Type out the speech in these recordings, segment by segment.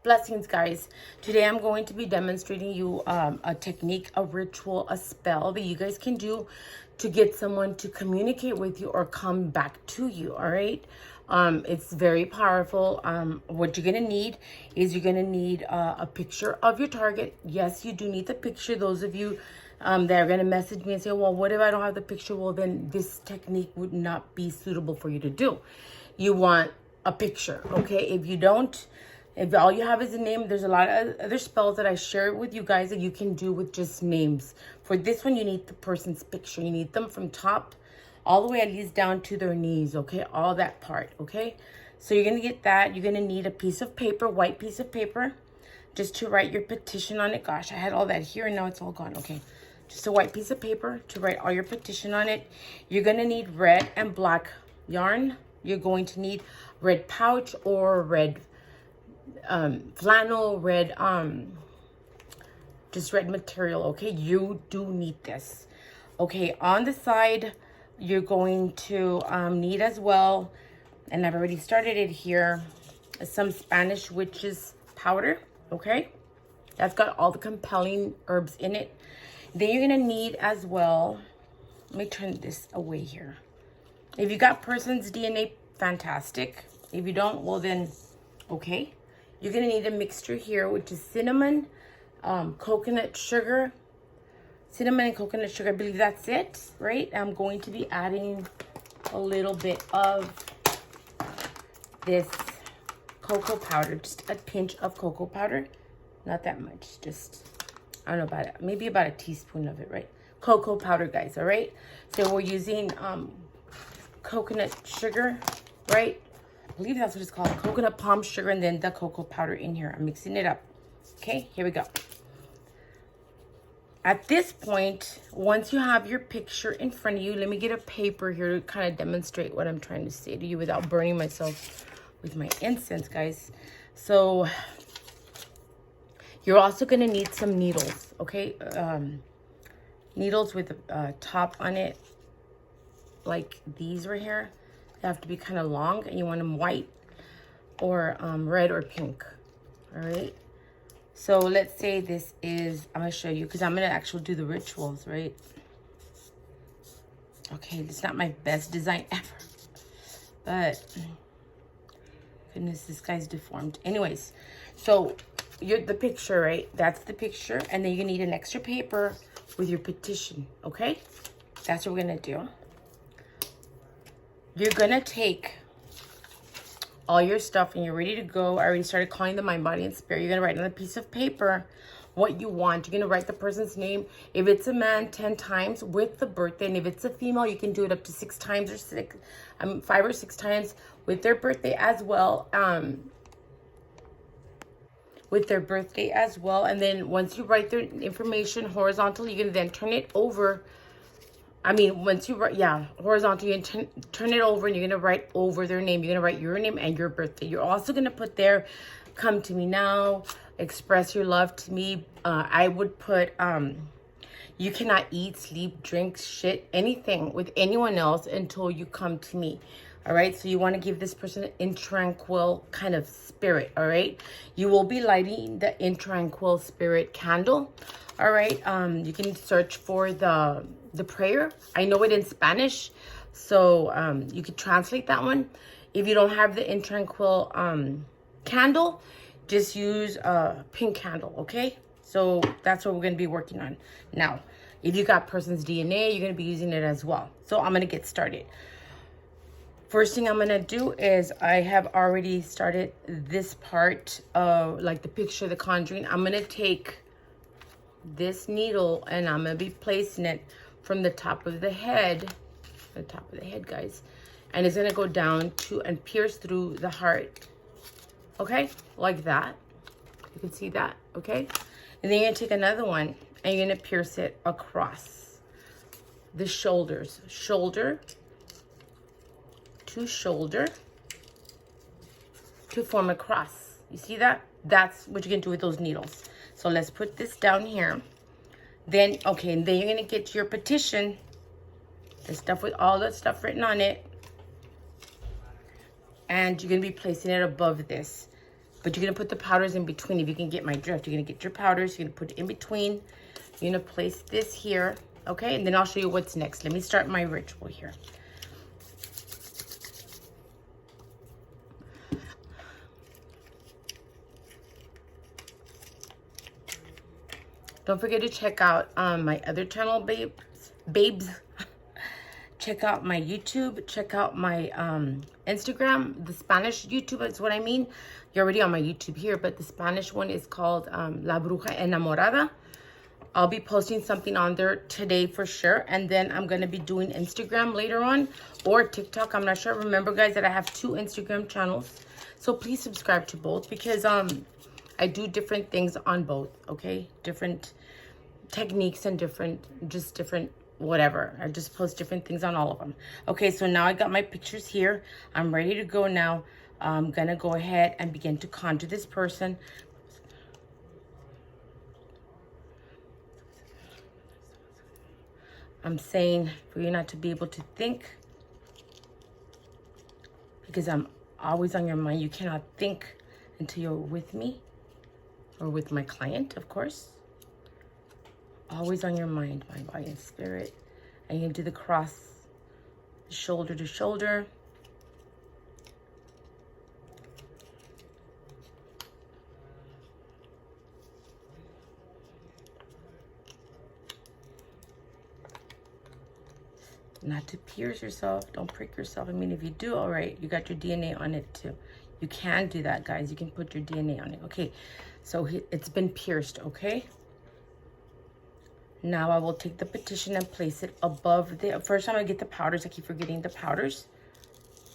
Blessings, guys. Today I'm going to be demonstrating you a technique, a ritual, a spell that you guys can do to get someone to communicate with you or come back to you. All right. It's very powerful. What you're going to need is you're going to need a picture of your target. Yes, you do need the picture. Those of you that are going to message me and say, well, what if I don't have the picture? Well, then this technique would not be suitable for you to do. You want a picture. Okay. If all you have is a name, there's a lot of other spells that I share with you guys that you can do with just names. For this one, you need the person's picture. You need them from top all the way at least down to their knees, okay? All that part, okay? So you're going to get that. You're going to need a piece of paper, white piece of paper, just to write your petition on it. Gosh, I had all that here and now it's all gone. Okay, just a white piece of paper to write all your petition on it. You're going to need red and black yarn. You're going to need red pouch or red flannel, red just red material. Okay, you do need this. Okay, on the side you're going to need as well, and I've already started it here, some Spanish witch's powder. Okay, that's got all the compelling herbs in it. Then you're gonna need as well, let me turn this away here. If you got person's DNA, fantastic. If you don't, well then okay. You're going to need a mixture here, which is cinnamon, coconut sugar. Cinnamon and coconut sugar, I believe that's it, right? I'm going to be adding a little bit of this cocoa powder, just a pinch of cocoa powder. Not that much, just, I don't know about it, maybe about a teaspoon of it, right? Cocoa powder, guys, all right? So we're using coconut sugar, right? I believe that's what it's called, coconut palm sugar, and then the cocoa powder in here. I'm mixing it up. Okay, here we go. At this point, once you have your picture in front of you, let me get a paper here to kind of demonstrate what I'm trying to say to you without burning myself with my incense, guys. So you're also going to need some needles, okay? Needles with a top on it, like these right here. They have to be kind of long, and you want them white or red or pink. All right, so let's say this is, I'm gonna show you because I'm gonna actually do the rituals, right? Okay, it's not my best design ever, but goodness, this guy's deformed. Anyways, so the picture, right? That's the picture, and then you need an extra paper with your petition. Okay, that's what we're gonna do. You're gonna take all your stuff and you're ready to go. I already started calling the mind, body, and spirit. You're gonna write on a piece of paper what you want. You're gonna write the person's name. If it's a man, 10 times with the birthday, and if it's a female, you can do it up to 6 times or 5 or 6 times with their birthday as well. With their birthday as well. And then once you write their information horizontally, you're gonna then turn it over. Once you write, horizontal, you turn it over, and you're going to write over their name. You're going to write your name and your birthday. You're also going to put there, come to me now, express your love to me. I would put, you cannot eat, sleep, drink, shit, anything with anyone else until you come to me. All right, so you want to give this person in tranquil kind of spirit. All right, you will be lighting the in tranquil spirit candle. All right, you can search for the prayer. I know it in Spanish, so you could translate that one. If you don't have the in tranquil candle, just use a pink candle. Okay, so that's what we're going to be working on now. If you got person's DNA, you're going to be using it as well. So I'm going to get started. First thing I'm going to do is I have already started this part of like the picture, the conjuring. I'm going to take this needle and I'm going to be placing it from the top of the head, guys. And it's going to go down to and pierce through the heart. Okay, like that. You can see that, okay? And then you're going to take another one and you're going to pierce it across the shoulders. Shoulder to shoulder to form a cross. You see that? That's what you can do with those needles. So let's put this down here. Then, okay, and then you're going to get your petition, the stuff with all the stuff written on it. And you're going to be placing it above this. But you're going to put the powders in between. If you can get my drift, you're going to get your powders. You're going to put it in between. You're going to place this here. Okay, and then I'll show you what's next. Let me start my ritual here. Don't forget to check out my other channel, babes. Check out my YouTube. Check out my Instagram. The Spanish YouTube is what I mean. You're already on my YouTube here, but the Spanish one is called La Bruja Enamorada. I'll be posting something on there today for sure. And then I'm going to be doing Instagram later on or TikTok. I'm not sure. Remember, guys, that I have 2 Instagram channels. So please subscribe to both because I do different things on both, okay? Different techniques and different whatever. I just post different things on all of them. Okay, so now I got my pictures here. I'm ready to go now. I'm going to go ahead and begin to conjure this person. I'm saying for you not to be able to think because I'm always on your mind. You cannot think until you're with me or with my client, of course. Always on your mind, mind, body, and spirit. And you're going to do the cross, shoulder to shoulder. Not to pierce yourself. Don't prick yourself. I mean, if you do, all right, you got your DNA on it too. You can do that, guys. You can put your DNA on it. Okay, so it's been pierced, okay? Now I will take the petition and place it above the... First, I'm going to get the powders. I keep forgetting the powders.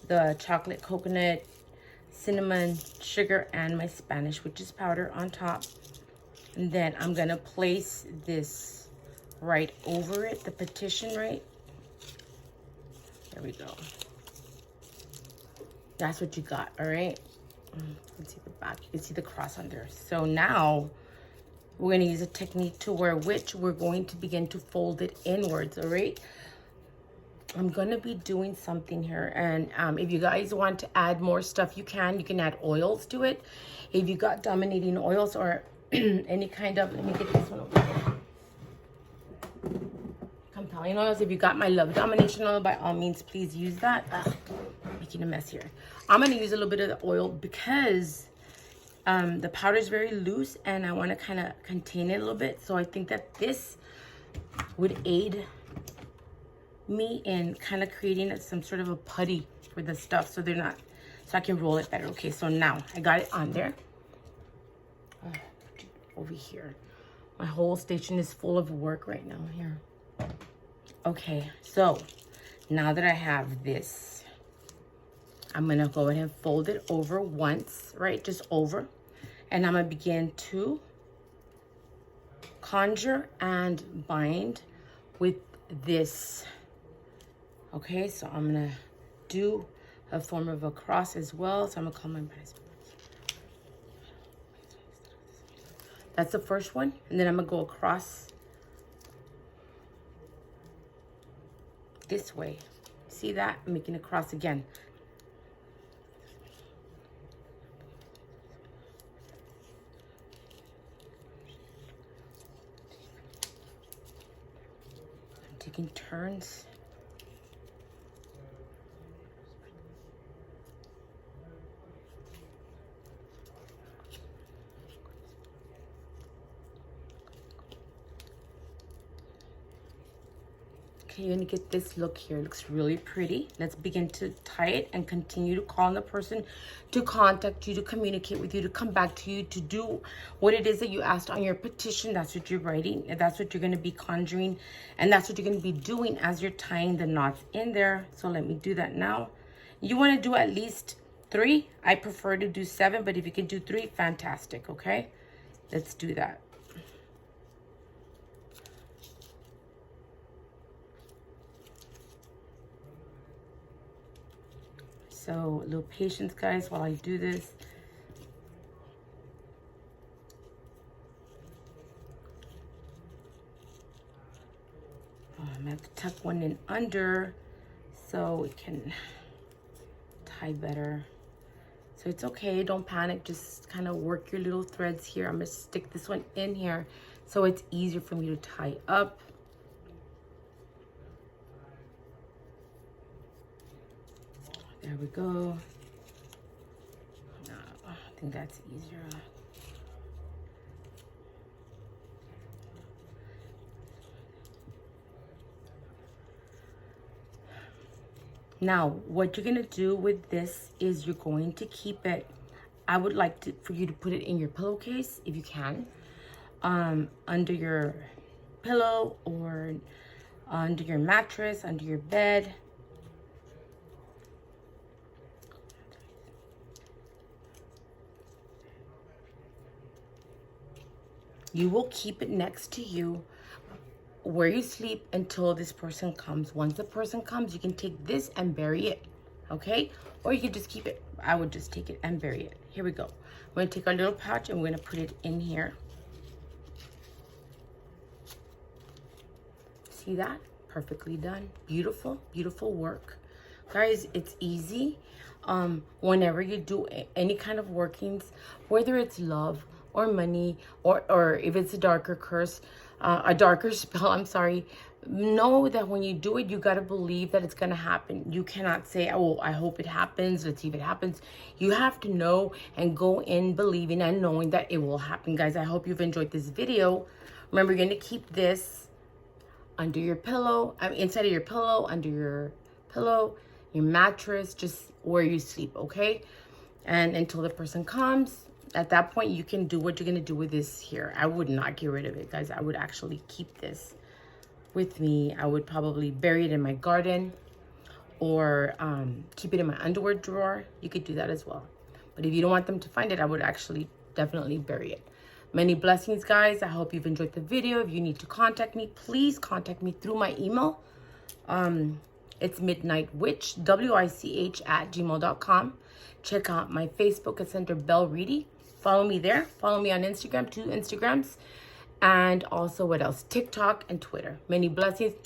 The chocolate, coconut, cinnamon, sugar, and my Spanish witch's powder on top. And then I'm going to place this right over it, the petition, right? There we go. That's what you got, all right? You can see the back. You can see the cross under. So now we're going to use a technique to which we're going to begin to fold it inwards, all right? I'm going to be doing something here. And if you guys want to add more stuff, you can. You can add oils to it. If you got dominating oils or any kind of... Let me get this one over here. Compelling oils. If you got my love domination oil, by all means, please use that. Ugh, making a mess here. I'm going to use a little bit of the oil because the powder is very loose and I want to kind of contain it a little bit. So I think that this would aid me in kind of creating some sort of a putty for the stuff so they're not, so I can roll it better. Okay, so now I got it on there. Over here. My whole station is full of work right now here. Okay, so now that I have this, I'm going to go ahead and fold it over once, right? Just over. And I'm going to begin to conjure and bind with this. Okay, so I'm going to do a form of a cross as well. So I'm going to call my... That's the first one. And then I'm going to go across this way. See that? I'm making a cross again. I'm taking turns. You're gonna get this look here. It looks really pretty. Let's begin to tie it and continue to call on the person to contact you, to communicate with you, to come back to you, to do what it is that you asked on your petition. That's what you're writing, and that's what you're gonna be conjuring, and that's what you're gonna be doing as you're tying the knots in there. So let me do that now. You wanna do at least 3. I prefer to do 7, but if you can do 3, fantastic, okay? Let's do that. So a little patience, guys, while I do this. Oh, I'm gonna have to tuck one in under so it can tie better. So it's okay, don't panic, just kind of work your little threads here. I'm gonna stick this one in here so it's easier for me to tie up. There we go. I think that's easier. Now, what you're gonna do with this is you're going to keep it. I would like for you to put it in your pillowcase if you can, under your pillow or under your mattress, under your bed. You will keep it next to you where you sleep until this person comes. Once the person comes, you can take this and bury it, okay? Or you can just keep it. I would just take it and bury it. Here we go. We're gonna take our little pouch and we're gonna put it in here. See that? Perfectly done. Beautiful, beautiful work. Guys, it's easy. Whenever you do any kind of workings, whether it's love or money, or if it's a darker curse, a darker spell, I'm sorry, know that when you do it, you got to believe that it's going to happen. You cannot say, oh, I hope it happens, let's see if it happens. You have to know and go in believing and knowing that it will happen. Guys, I hope you've enjoyed this video. Remember, you're going to keep this under your pillow, inside of your pillow, under your pillow, your mattress, just where you sleep, okay? And until the person comes, at that point, you can do what you're going to do with this here. I would not get rid of it, guys. I would actually keep this with me. I would probably bury it in my garden or keep it in my underwear drawer. You could do that as well. But if you don't want them to find it, I would actually definitely bury it. Many blessings, guys. I hope you've enjoyed the video. If you need to contact me, please contact me through my email. It's midnightwitch, WICH @gmail.com. Check out my Facebook at Center Bell Reedy. Follow me there. Follow me on Instagram, 2 Instagrams. And also, what else? TikTok and Twitter. Many blessings.